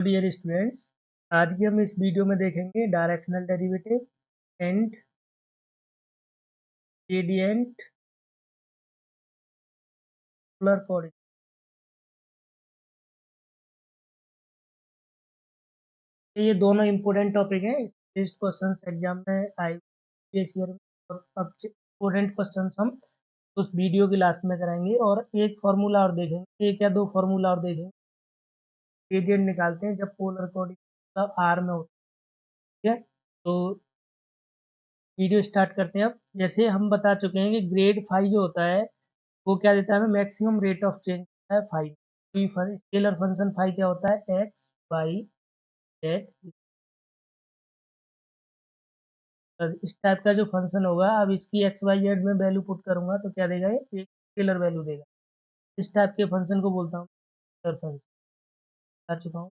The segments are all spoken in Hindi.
डियर स्टूडेंट्स, आज की हम इस वीडियो में देखेंगे directional derivative and gradient polar coordinate. ये दोनों इंपॉर्टेंट टॉपिक हैं। बेस्ड क्वेश्चंस एग्जाम में आए प्रीवियस ईयर में, और अब इंपॉर्टेंट क्वेश्चंस हम उस वीडियो की लास्ट में कराएंगे। और एक फार्मूला और देखेंगे, एक या दो फार्मूला और देखेंगे। ग्रेडियंट निकालते हैं जब पोलर कोऑर्डिनेट आर में होता है। ठीक है, तो वीडियो स्टार्ट करते हैं। अब जैसे हम बता चुके हैं कि ग्रेड फाइव जो होता है वो क्या देता है हमें, मैक्सिमम रेट ऑफ चेंज है फाइव। स्केलर फंक्शन फाइव क्या होता है, एक्स वाई जेड। इस टाइप का जो फंक्शन होगा, अब इसकी एक्स वाई जेड में वैल्यू पुट करूंगा तो क्या देगा, ये एक स्केलर वैल्यू देगा। इस टाइप के फंक्शन को बोलता हूँ वेक्टर फंक्शन। बता चुका हूँ।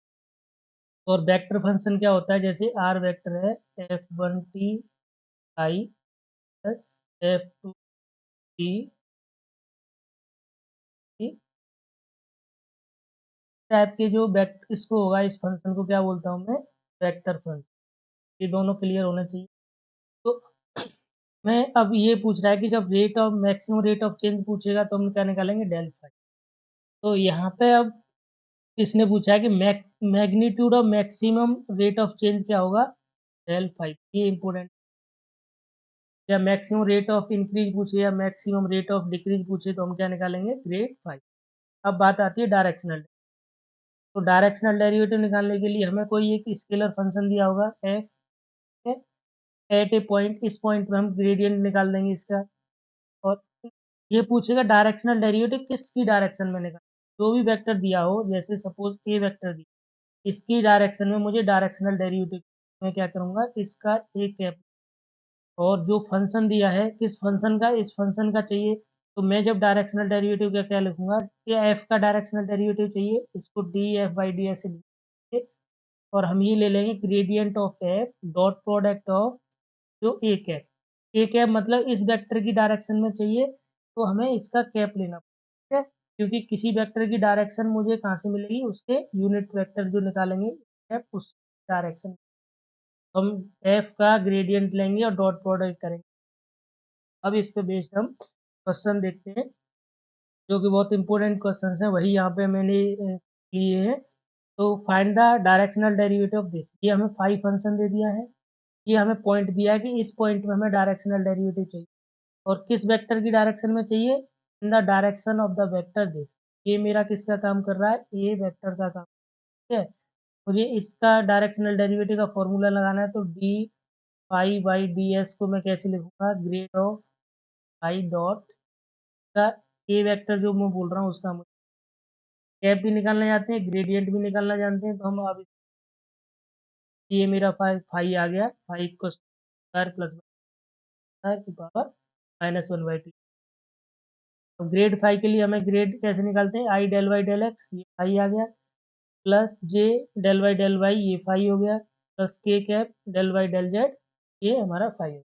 और वेक्टर फंक्शन क्या होता है, जैसे आर वेक्टर है, F one T I plus F two T type के जो वेक्टर इसको होगा, इस फंक्शन को क्या बोलता हूँ मैं, वेक्टर फंक्शन। ये दोनों क्लियर होने चाहिए। तो मैं अब ये पूछ रहा है कि जब rate of maximum rate of change पूछेगा तो हम क्या निकालेंगे, डेल फाइव। तो यहाँ पे अब इसने पूछा है कि magnitude of maximum rate of change क्या होगा, डेल फाइव। ये इंपॉर्टेंट। या मैक्सिमम रेट ऑफ इंक्रीज पूछे या मैक्सिमम रेट ऑफ डिक्रीज पूछे तो हम क्या निकालेंगे, ग्रेड फाइव। अब बात आती है डायरेक्शनल। तो डायरेक्शनल डेरिवेटिव निकालने के लिए हमें कोई एक स्केलर फंक्शन दिया होगा एफ, एट ए पॉइंट। इस पॉइंट में हम ग्रेडियंट निकाल देंगे इसका। और ये पूछेगा डायरेक्शनल डेरिवेटिव किसकी डायरेक्शन में निकाल। जो भी वेक्टर दिया हो, जैसे सपोज ए वेक्टर दिया, इसकी डायरेक्शन में मुझे डायरेक्शनल डेरिवेटिव, मैं क्या करूंगा, इसका ए कैप। और जो फंक्शन दिया है किस फंक्शन का, इस फंक्शन का चाहिए, तो मैं जब डायरेक्शनल डेरिवेटिव का क्या लिखूंगा, ये एफ का डायरेक्शनल डेरिवेटिव चाहिए, इसको D F by d S से। और हम ये ले लेंगे gradient of F dot product of जो ए कैप। ए कैप मतलब इस वेक्टर की डायरेक्शन में चाहिए, तो हमें इसका कैप लेना पड़ेगा। ठीक है, क्योंकि किसी वेक्टर की डायरेक्शन मुझे कहाँ से मिलेगी, उसके यूनिट वेक्टर जो निकालेंगे कैप, उस डायरेक्शन। हम एफ का ग्रेडियंट लेंगे और डॉट प्रोडक्ट करेंगे। अब इस पे बेस्ड हम क्वेश्चन देखते हैं, जो कि बहुत इंपॉर्टेंट क्वेश्चन है, वही यहाँ पे मैंने लिए हैं। तो find the directional derivative of this. ये हमें फाइव फंक्शन दे दिया है। ये हमें पॉइंट दिया है कि इस पॉइंट में हमें डायरेक्शनल डेरिवेटिव चाहिए। और किस वेक्टर की डायरेक्शन में चाहिए, इन the direction of the vector this. ये मेरा किसका काम कर रहा है, ए वेक्टर का काम। ठीक है, मुझे इसका डायरेक्शनल डेरिवेटिव का फॉर्मूला लगाना है, तो d phi by d s को मैं कैसे लिखूंगा, ग्रेड ऑफ फाई डॉट का ए वेक्टर जो मैं बोल रहा हूँ उसका मुझे कैप भी निकालना जानते हैं, ग्रेडियंट भी निकालना जानते हैं। तो हम अब ये मेरा फाई आ गया, फाइव को स्क्वायर प्लस की power minus one by two. तो ग्रेड फाइव के लिए हमें ग्रेड कैसे निकालते हैं, i del y del x, ये फाइव आ गया, plus j del y del y, ये फाइव हो गया, plus k cap del y del z, ये हमारा फाइव है।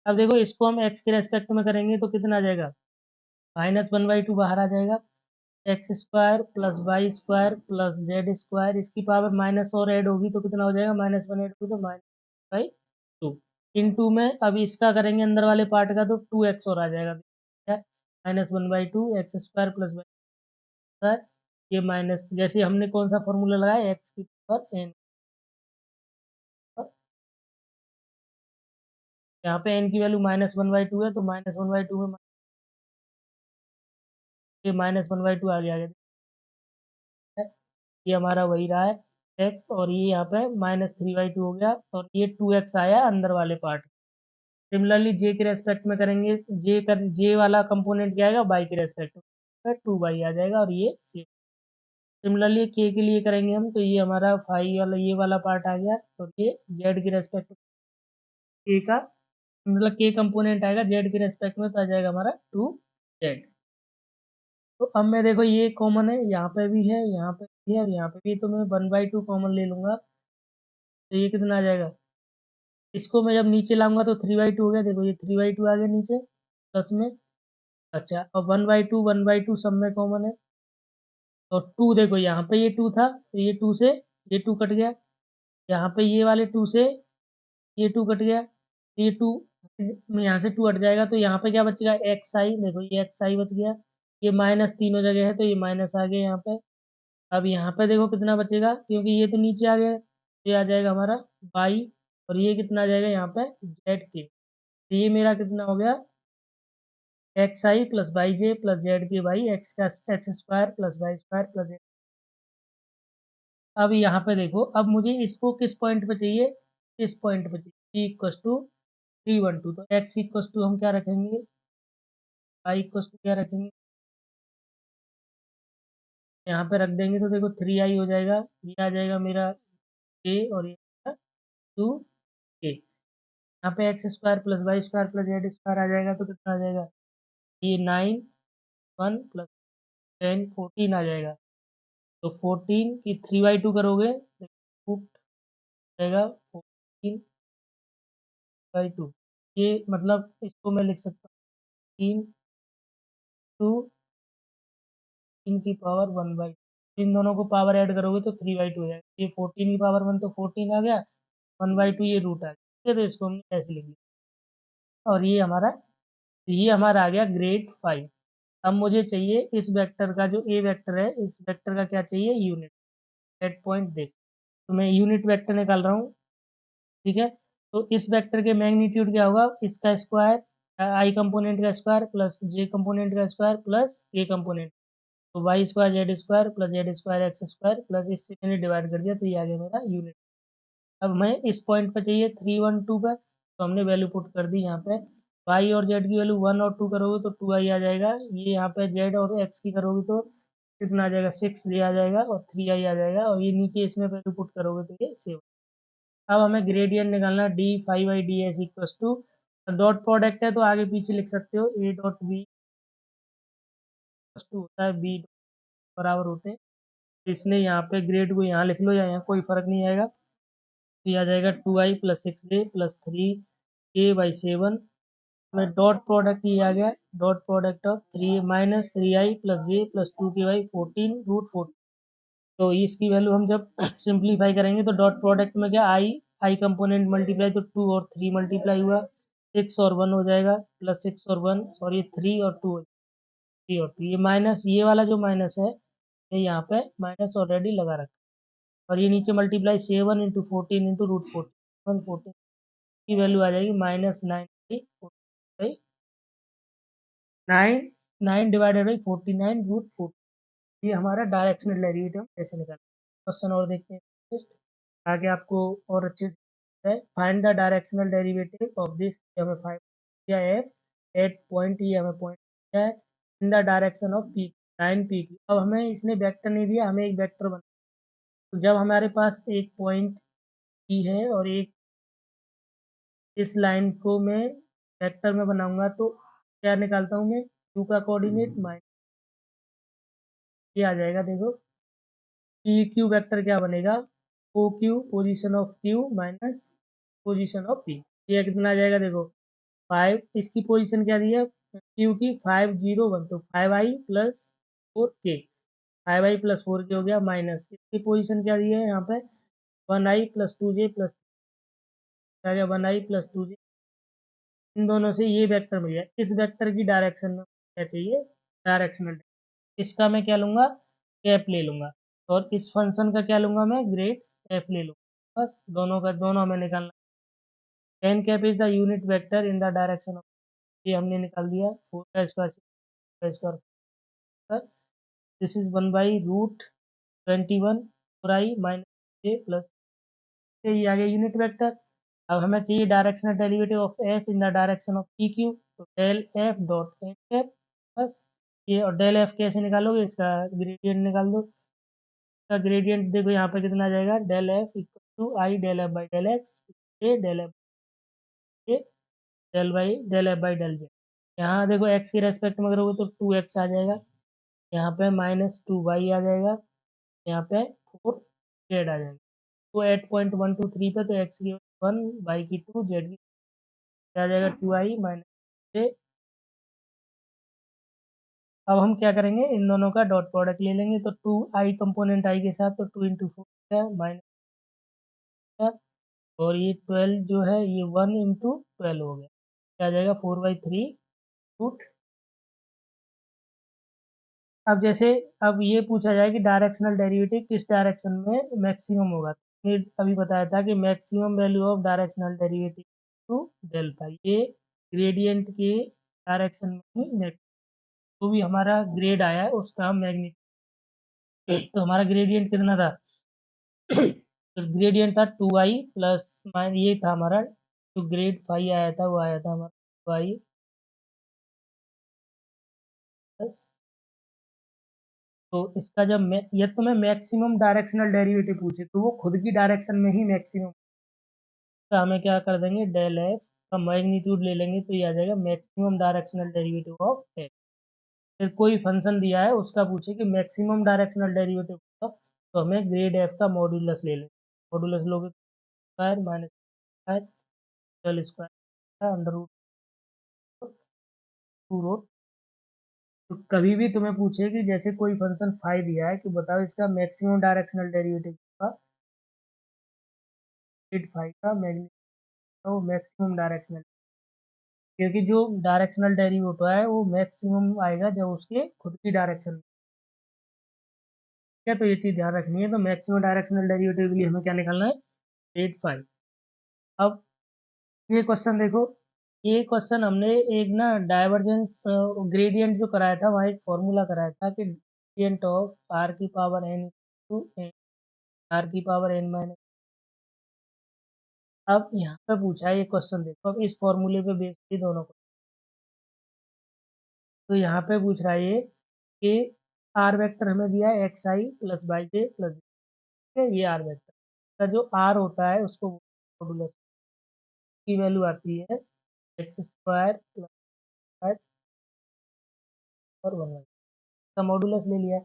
अब देखो इसको हम एक्स के रेस्पेक्ट में करेंगे तो कितना आ जाएगा, माइनस वन बाई टू बाहर आ जाएगा, x square plus y square plus z square, इसकी पावर माइनस और ऐड होगी तो कितना हो जाएगा, माइनस वन ऐड होगी तो minus by two. Into में अब इसका करेंगे अंदर वाले पार्ट का तो टू एक्स और आ जाएगा, minus one by two x square plus y square. ये माइनस, जैसे हमने कौन सा फॉर्मूला लगाया, एक्स की पावर एन। यहाँ पे एन की value minus one by to है, तो माइनस वन बाई टू में ये माइनस वन बाई टू आ गया। ये हमारा वही रहा है एक्स, और ये यहाँ पे माइनस थ्री बाई टू हो गया, और ये टू एक्स आया अंदर वाले पार्ट। सिमिलरली जे के रेस्पेक्ट में करेंगे, जे वाला कंपोनेंट क्या आएगा, बाई के रेस्पेक्ट में, टू बाई आ जाएगा, और ये सेम। सिमिलरली के लिए करेंगे हम, तो ये हमारा फाइव वाला ये वाला पार्ट आ गया, और ये जेड के रेस्पेक्ट के का, मतलब के कंपोनेंट आएगा जेड के रेस्पेक्ट में, तो आ जाएगा हमारा टू जेड। तो अब मैं देखो ये कॉमन है, यहाँ पे भी है, यहाँ पे भी है, और यहाँ पे भी, तो मैं वन बाई टू कॉमन ले लूंगा। तो ये कितना आ जाएगा, इसको मैं जब नीचे लाऊंगा तो थ्री बाई टू हो गया, देखो ये थ्री बाई टू आ गया नीचे प्लस में। अच्छा, और वन बाई टू सब में कॉमन है। और टू देखो यहाँ पे ये टू था, तो ये टू से ये 2 कट गया, यहाँ पे ये वाले 2 से ये 2 कट गया, ये 2 यहाँ से 2 हट जाएगा तो यहाँ पे क्या बचेगा, एक्स आई, देखो ये एक्स आई बच गया, ये माइनस तीनों जगह है तो ये माइनस आ गया यहाँ पे। अब यहाँ पे देखो कितना बचेगा, क्योंकि ये तो नीचे आ गया, ये आ जाएगा हमारा वाई, और ये कितना आ जाएगा यहाँ पे जेड के। तो ये मेरा कितना हो गया, x i plus y j plus z k by x का x square plus y square plus z. अब यहाँ पे देखो, अब मुझे इसको किस पॉइंट पे चाहिए, इस पॉइंट पे चाहिए, इक्व टू 312, तो एक्स इक्व टू हम क्या रखेंगे, वाई इक्व टू क्या रखेंगे, यहाँ पे रख देंगे तो देखो 3i हो जाएगा, ये आ जाएगा मेरा ए, और ये 2 ए। यहाँ पे x square plus y square plus z square आ जाएगा तो कितना आ जाएगा, ये 9 1 प्लस 10 14 आ जाएगा। तो 14 की 3/2 करोगे तो जाएगा 14/2। ये मतलब इसको मैं लिख सकता हूँ 3 की पावर 1/, इन दोनों को पावर ऐड करोगे तो 3/2 हो जाएगा। ये 14 की पावर 1 तो 14 आ गया, 1/2 ये रूट आ गया, ठीक है, तो इसको हमने ऐसे लिख लिया। और ये हमारा आ गया ग्रेड 5। अब मुझे चाहिए इस वेक्टर का, जो ए वेक्टर है, इस वेक्टर का क्या चाहिए, यूनिट, सेट पॉइंट देख। तो मैं यूनिट वेक्टर निकाल रहा हूँ, ठीक है। तो इस वेक्टर के मैग्नीट्यूड क्या होगा, इसका स्क्वायर, आई कंपोनेंट का स्क्वायर प्लस जे कंपोनेंट का स्क्वायर प्लस के कंपोनेंट, तो y square z square plus z square x square plus, इससे मैंने डिवाइड कर दिया तो ये आ गया मेरा यूनिट। अब मैं इस पॉइंट पे चाहिए 312 पे, तो हमने वैल्यू पुट कर दी यहाँ पे। वाई और जेड की वैल्यू 1 और 2 करोगे तो 2i आ जाएगा, ये यहाँ पे जेड और एक्स की करोगे तो कितना आ जाएगा, 6j आ जाएगा और 3i आ जाएगा, और ये नीचे इसमें वैल्यू पुट करोगे तो ये 7। अब हमें ग्रेडियंट निकालना, d5/ds equals to, dot product है तो आगे पीछे लिख सकते हो, a डॉट बी टू होता है b बराबर होते हैं, इसने यहाँ पे ग्रेड को यहाँ लिख लो या यहाँ कोई फर्क नहीं आएगा, तो ये आ जाएगा 2i plus 6j plus 3k/7 में डॉट प्रोडक्ट ये आ गया, dot product of 3 - 3i plus J plus 2k/14 √14। तो इसकी वैल्यू हम जब सिंप्लीफाई करेंगे तो डॉट प्रोडक्ट में क्या, आई कंपोनेंट मल्टीप्लाई तो 2 और 3 मल्टीप्लाई हुआ, 6 और 1 हो जाएगा, प्लस 6 और 1, और ये 3 और 2, 3 और 2, ये माइनस, ये वाला जो माइनस है ये यहाँ पे माइनस ऑलरेडी लगा रखा है, और ये नीचे मल्टीप्लाई 7 × 14 × √14, की वैल्यू आ जाएगी -9 9 9 डिवाइडेड बाई 49 √14। ये हमारा डायरेक्शनल डेरिवेटिव ऐसे निकालना है। क्वेश्चन और देखते हैं नेक्स्ट, आगे आपको और अच्छे से है। Find the directional derivative of this, हमें फाइंड किया एफ एट पॉइंट, ये हमें पॉइंट किया है in the direction of P, line P की। अब हमें इसने वेक्टर नहीं दिया, हमें एक वेक्टर बना, तो जब हमारे पास एक पॉइंट पी है और एक, इस लाइन को मैं वेक्टर में बनाऊंगा तो क्या निकालता हूँ मैं, क्यू का कोऑर्डिनेट माइनस, ये आ जाएगा देखो, पी क्यू वेक्टर क्या बनेगा, o q position of q minus position of p. ये कितना आ जाएगा देखो, 5, इसकी पोजीशन क्या दी है क्यू की, 5 0 1, तो 5i plus 4k, 5i plus 4k हो गया, माइनस इसकी पोजीशन क्या दी है यहाँ पे, 1i प्लस 2j प्लस, क्या गया 1i प्लस 2j, इन दोनों से ये वेक्टर मिल गया। इस वेक्टर की डायरेक्शन में क्या चाहिए, डायरेक्शनल, इसका मैं क्या लूंगा, कैप ले लूंगा, और इस फंक्शन का क्या लूंगा मैं, ग्रेड एफ ले लूंगा, बस दोनों का दोनों हमें निकालना। Ten cap is the unit vector in the direction of, ये हमने निकाल दिया, 4 का square this is 1/√21 4i minus j plus, ये आ गया यूनिट वेक्टर। अब हमें चाहिए directional derivative of f in the direction of p q, तो del f dot f f, बस ये, और डेल एफ कैसे निकालोगे, इसका ग्रेडियंट निकाल दो, इसका ग्रेडियंट देखो यहाँ पे कितना आ जाएगा, del f equal to i del f by del x, a del f a del f by del z. यहाँ देखो एक्स के रेस्पेक्ट में करोगे तो 2x आ जाएगा, यहाँ पे -2y आ जाएगा, यहाँ पे 4z आ जाएगा, तो एट पॉइंट 1 2 3 पे तो एक्स की 1, वाई की 2, जेड की आ जाएगा 2i माइनस जे। अब हम क्या करेंगे, इन दोनों का डॉट प्रोडक्ट ले लेंगे, तो 2i कंपोनेंट i के साथ, तो 2 × 4 माइनस, और ये 12 जो है ये 1 × 12 हो गया, क्या आ जाएगा 4/3 रूट। अब जैसे अब ये पूछा जाए कि डायरेक्शनल डेरिवेटिव किस डायरेक्शन में मैक्सिमम होगा, तो ये अभी बताया था कि maximum value of directional derivative to del pi, ये ग्रेडियंट के डायरेक्शन में ही तो भी हमारा ग्रेड आया है उसका हम मैग्नीट्यूड, तो हमारा ग्रेडियंट कितना था तो ग्रेडियंट था 2i प्लस माइन, ये था हमारा जो ग्रेड 5 आया था वो आया था हमारा 2i प्लस, तो इसका जब मैं ये तो मैं मैक्सिमम डायरेक्शनल डेरिवेटिव पूछे तो वो खुद की डायरेक्शन में ही मैक्सिमम, तो हमें क्या कर देंगे डेल एफ का मैग्नीट्यूड ले लेंगे तो ये आ जाएगा maximum directional derivative of F. फिर कोई फंक्शन दिया है उसका पूछे कि मैक्सिमम डायरेक्शनल डेरिवेटिव का, तो हमें ग्रेड एफ का मॉड्यूलस ले लेंगे, मॉड्यूलस लोगे square minus square twelve square under root two root. तो कभी भी तुम्हें पूछे कि जैसे कोई फंक्शन फाइव दिया है कि बताओ इसका मैक्सिमम डायरेक्शनल डेरिवेटिव का, ग्रेड फाइव का मैक्सिमम डायरेक्शनल, क्योंकि जो डायरेक्शनल डेरिवेटिव है वो मैक्सिमम आएगा जब उसके खुद की डायरेक्शन, ठीक है, तो ये चीज़ ध्यान रखनी है। तो मैक्सिमम डायरेक्शनल डेरिवेटिव के लिए हमें क्या निकालना है 8 5। अब ये क्वेश्चन देखो, ये क्वेश्चन हमने एक ना डाइवर्जेंस ग्रेडियंट जो कराया था वहाँ एक फॉर्मूला कराया था कि ग्रेडियंट ऑफ आर की power n two n r की पावर एन माइनस। अब यहाँ पे पूछा है ये क्वेश्चन, देखो अब इस फॉर्मूले पे बेस थी दोनों को, तो यहाँ पे पूछ रहा है ये कि आर वेक्टर हमें दिया है x i plus y j plus, ठीक है, ये आर वेक्टर का जो आर होता है उसको मॉडुलस की वैल्यू आती है एक्स स्क्वायर प्लस वाई और वन वाई का मॉडुलस ले लिया है।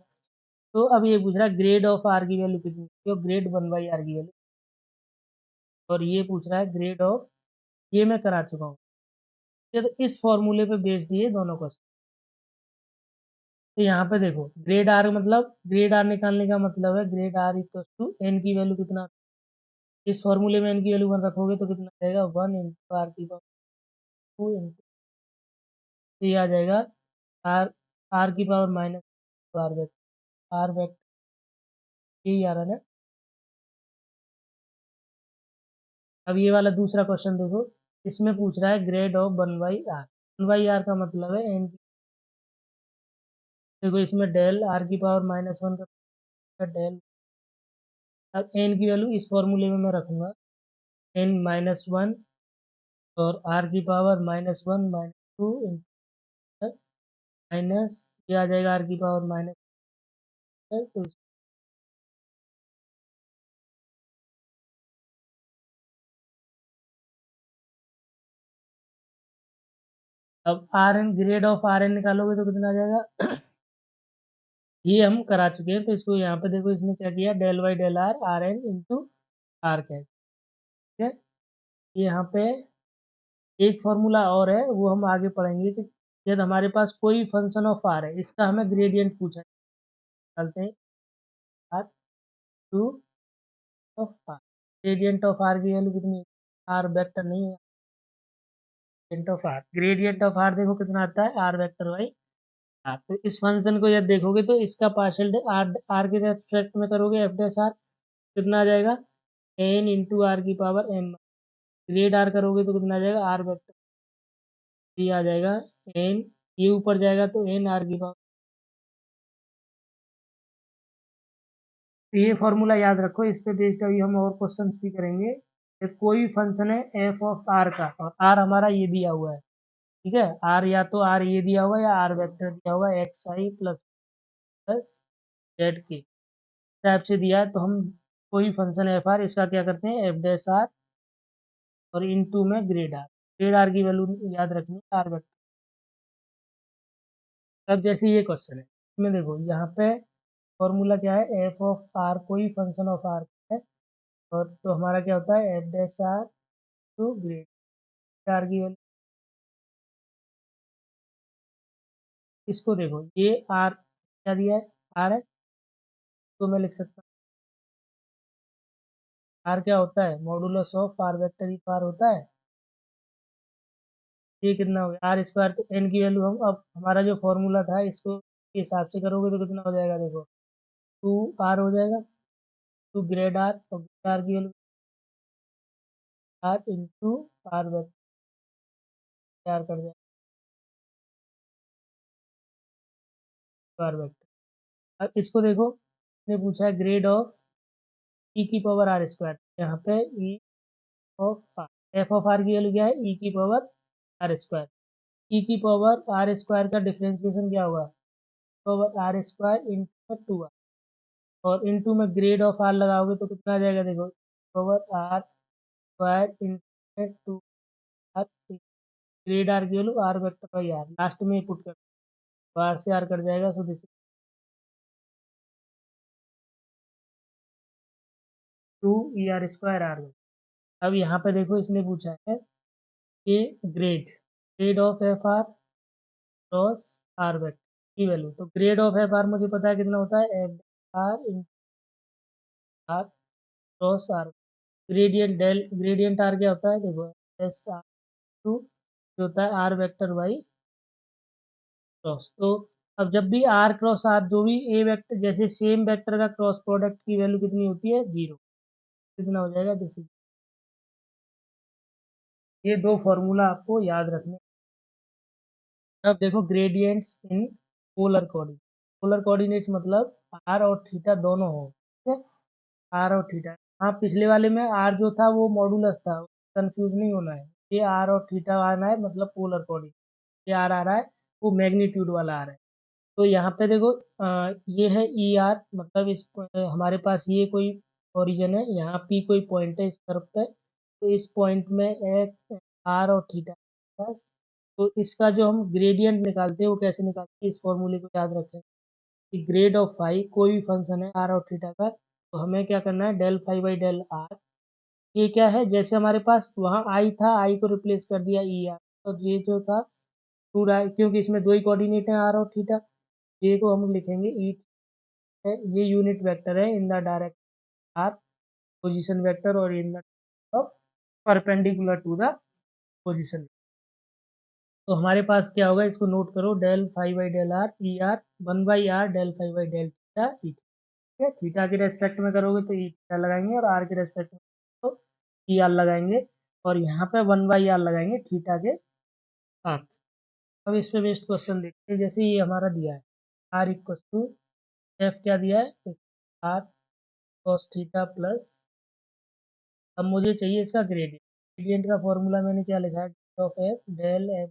तो अब ये पूछ रहा है ग्रेड ऑफ आर की वैल्यू कितनी, तो ग्रेड 1/r की वैल्यू, और ये पूछ रहा है ग्रेड ऑफ, ये मैं करा चुका हूँ, ये तो इस फॉर्मूले पे बेस्ड दिए दोनों क्वेश्चन। तो यहाँ पे देखो ग्रेड आर मतलब ग्रेड आर निकालने का मतलब है grade r equal to n की वैल्यू कितना, इस फॉर्मूले में एन की वैल्यू 1 रखोगे तो कितना आएगा 1 × r की पावर 2 तो ये आ जाएगा आर आर की पावर माइनस आर वेक्टर यही आ रहा है ना। अब ये वाला दूसरा क्वेश्चन देखो, इसमें पूछ रहा है ग्रेड ऑफ 1/r, 1/r का मतलब है एन, देखो इसमें डेल आर की पावर -1 का डेल, अब एन की वैल्यू इस फॉर्मूले में मैं रखूंगा n-1 और आर की पावर -1 -2 माइनस, ये आ जाएगा आर की पावर माइनस, तो अब r n grade of r n निकालोगे तो कितना आ जाएगा ये हम करा चुके हैं, तो इसको यहाँ पे देखो इसने क्या किया del y del r r n into r cap, ठीक है। यहाँ पे एक फॉर्मूला और है वो हम आगे पढ़ेंगे कि यदि हमारे पास कोई फंक्शन ऑफ आर है इसका हमें ग्रेडियंट पूछा है, चलते हैं r two of r, gradient of r की वैल्यू कितनी है, आर वेक्टर नहीं है, gradient of r, gradient of r देखो कितना आता है आर वेक्टर बाई आर, तो इस फंक्शन को यदि देखोगे तो इसका पार्शियल आर आर के रेस्पेक्ट में करोगे एफ डैश आर कितना आ जाएगा एन इंटू आर की पावर एन, ग्रेड आर करोगे तो कितना आ जाएगा आर वेक्टर, ये आ जाएगा एन, ये ऊपर जाएगा तो एन आर की पावर, तो ये फॉर्मूला याद रखो, इस पे बेस्ड अभी हम और क्वेश्चन भी करेंगे। कोई फंक्शन है एफ ऑफ आर का और आर हमारा ये दिया हुआ है, ठीक है, आर या तो आर ये दिया हुआ है या आर वेक्टर दिया हुआ है x i plus plus z के टाइप से दिया है, तो हम कोई फंक्शन एफ आर इसका क्या करते हैं एफ डैश आर और इन टू में ग्रेड आर की वैल्यू याद रखनी है आर वेक्टर। अब जैसे ये क्वेश्चन है इसमें देखो यहाँ पे फॉर्मूला क्या है एफ ऑफ आर कोई फंक्शन ऑफ आर है, और तो हमारा क्या होता है f dash r two grade r की वैल्यू, इसको देखो ये आर क्या दिया है आर है, तो मैं लिख सकता आर क्या होता है, मॉडुलस ऑफ आर वेक्टर ही आर होता है। ये कितना हो गया आर स्क्वायर, तो एन की वैल्यू हम अब हमारा जो फॉर्मूला था इसको के हिसाब से करोगे तो कितना हो जाएगा, देखो 2 आर हो जाएगा, 2 ग्रेड आर, और ग्रेड आर की value r into r vector r कर जाएगा आर वेक्टर। अब इसको देखो, इसने पूछा है ग्रेड ऑफ ई की पावर आर स्क्वायर, यहाँ पे e of r, f of r की वैल्यू क्या है, ई की पावर आर स्क्वायर। ई की पावर आर स्क्वायर का डिफरेंशिएशन क्या होगा, power r square into 2 r, और इंटू में ग्रेड ऑफ आर लगाओगे तो कितना आ जाएगा, देखो power r square into 2 r, grad r की value r vector by r, last में पुट कर, तो आर से आर कट जाएगा, सो दिस 2 ER² आर। अब यहाँ पे देखो इसने पूछा है कि grade grade of f r cross r vector की वैल्यू, तो ग्रेड ऑफ एफ आर मुझे पता है कितना होता है, f r in r cross r. Gradient r क्या होता है, देखो एस आर टू जो होता है आर वेक्टर बाई क्रॉस। तो अब जब भी आर क्रॉस आर जो भी ए वेक्टर, जैसे सेम वेक्टर का क्रॉस प्रोडक्ट की वैल्यू कितनी होती है, 0, कितना हो जाएगा, दिस इज। ये दो फॉर्मूला आपको याद रखने। अब देखो gradients in polar coordinate, polar coordinate मतलब आर और थीटा दोनों हो, ठीक है, आर और थीटा। हाँ पिछले वाले में आर जो था वो मॉडुलस था, कंफ्यूज नहीं होना है, ये आर और थीटा आना है मतलब पोलर कोऑर्डिनेट, ये आर आ रहा है वो मैग्नीट्यूड वाला आ रहा है। तो यहाँ पे देखो ये है ई आर, मतलब हमारे पास ये कोई ओरिजिन है, यहाँ पी कोई पॉइंट है इस कर्व पे, तो इस पॉइंट में एक आर और थीटा बस। तो इसका जो हम ग्रेडियंट निकालते हैं वो कैसे निकालते हैं, इस फॉर्मूले को याद रखें कि ग्रेड ऑफ फाई कोई भी फंक्शन है आर और थीटा का, तो हमें क्या करना है, del phi by del r. ये क्या है, जैसे हमारे पास वहाँ आई था, आई को रिप्लेस कर दिया ई आर, तो ये जो था पूरा, क्योंकि इसमें दो ही कोऑर्डिनेट है आर और थीटा, ये को हम लिखेंगे ई है, ये यूनिट वेक्टर है in the direction r, position vector, और in the of perpendicular to the position. तो हमारे पास क्या होगा, इसको नोट करो, del five by del r e r, 1/r del five by del theta e, ठीक है, थीटा के रेस्पेक्ट में करोगे तो ई थीटा लगाएंगे, और आर के रेस्पेक्ट में तो ई आर लगाएंगे, और यहाँ पे 1/r लगाएंगे थीटा के साथ। अब इस पे बेस्ड क्वेश्चन देखते हैं, जैसे ये हमारा दिया है आर इक्व टू एफ, क्या दिया है, आर कॉस थीटा प्लस, अब मुझे चाहिए इसका ग्रेडियंट, ग्रेडियंट का फॉर्मूला मैंने क्या लिखा है, ऑफ एफ डेल आर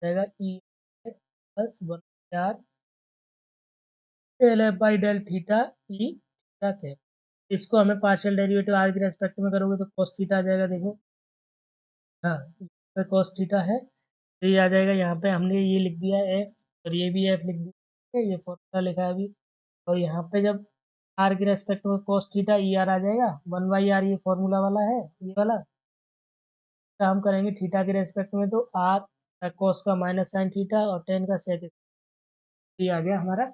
जाएगा e plus 1/r del f by del theta e theta cap. इसको हमें पार्शियल डेरिवेटिव आर के रेस्पेक्ट में करोगे तो cos थीटा आ जाएगा, देखो हाँ, पे cos थीटा है, तो ये आ जाएगा, यहाँ पे हमने ये लिख दिया एफ, और ये भी एफ लिख दिया, ठीक है, ये फॉर्मूला लिखा है अभी। और यहाँ पे जब आर के रेस्पेक्ट में cos थीटा ई आर आ जाएगा, 1/r ये फॉर्मूला वाला है, ये वाला काम करेंगे थीटा के रेस्पेक्ट में, तो आर cos का माइनस साइन थीटा और टेन का सेक, ये आ गया हमारा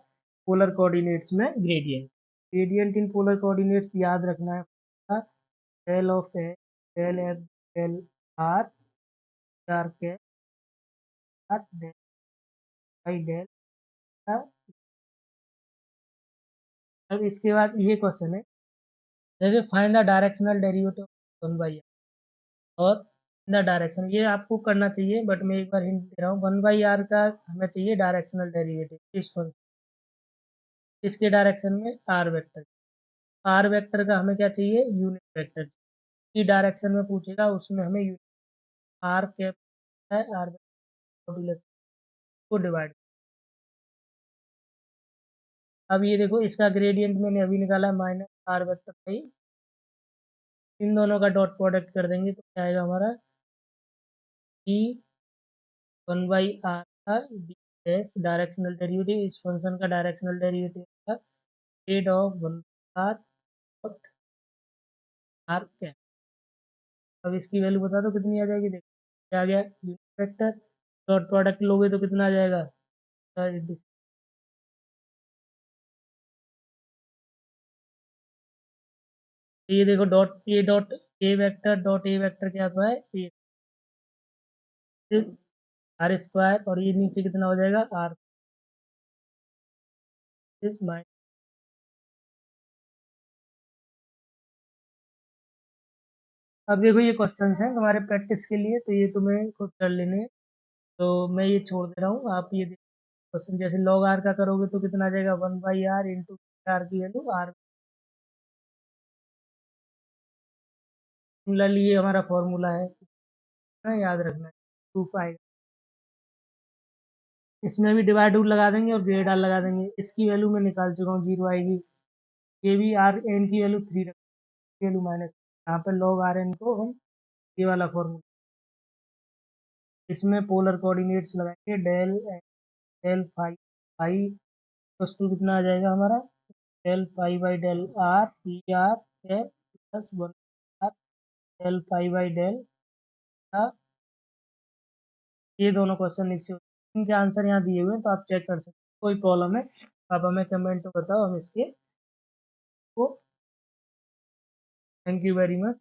पोलर कोऑर्डिनेट्स में gradient. Gradient in polar coordinates याद रखना है, del of a del f del r r के r del by del r. अब इसके बाद ये क्वेश्चन है, जैसे find the directional derivative 1/r, और द डायरेक्शन ये आपको करना चाहिए, बट मैं एक बार हिंट दे रहा हूँ, 1/r का हमें चाहिए डायरेक्शनल डेरिवेटिव इस फंक्शन, इसके डायरेक्शन में आर वेक्टर, आर वेक्टर का हमें क्या चाहिए, यूनिट वेक्टर की डायरेक्शन में पूछेगा, उसमें हमें आर कैप है, आर मॉड्यूलस को डिवाइड। अब ये देखो इसका ग्रेडियंट मैंने अभी निकाला है, माइनस आर वेक्टर भाई, इन दोनों का डॉट प्रोडक्ट कर देंगे तो क्या आएगा हमारा, ई 1/r का डी एस डायरेक्शनल डेरिवेटिव, इस फंक्शन का डायरेक्शनल डेरिवेटिव का grade of 1/r dot are cap. अब इसकी वैल्यू बता दो कितनी आ जाएगी, देखो क्या आ गया, यूनिट वेक्टर, डॉट प्रोडक्ट लोगे तो कितना आ जाएगा, तो ये देखो डॉट ए वेक्टर क्या आता है, ए आर स्क्वायर, और ये नीचे कितना हो जाएगा, आर माइनस। अब देखो ये क्वेश्चंस हैं तुम्हारे प्रैक्टिस के लिए, तो ये तुम्हें खुद कर लेने हैं। तो मैं ये छोड़ दे रहा हूँ, आप ये क्वेश्चन जैसे लॉग आर का करोगे तो कितना आ जाएगा, 1/r इंटू आर की वैल्यू आर। सिमिलरली ये हमारा फॉर्मूला है ना, याद रखना है, प्रूफ आएगा। इसमें भी डिवाइड रूल लगा देंगे और ग्रेड आर लगा देंगे। इसकी वैल्यू मैं निकाल चुका हूँ, 0 आएगी। ये भी आर एन की वैल्यू 3 रख, वैल्यू माइनस, यहाँ पे लॉग आर एन को हम ये वाला फॉर्मूला, इसमें पोलर कोऑर्डिनेट्स लगाएंगे, del phi phi plus two कितना आ जाएगा हमारा, del phi by del r e r f plus 1 r del phi by del r. ये दोनों क्वेश्चन इससे इनके आंसर यहाँ दिए हुए हैं, तो आप चेक कर सकते हैं। कोई प्रॉब्लम है आप हमें कमेंट में बताओ, हम इसके को। Thank you very much.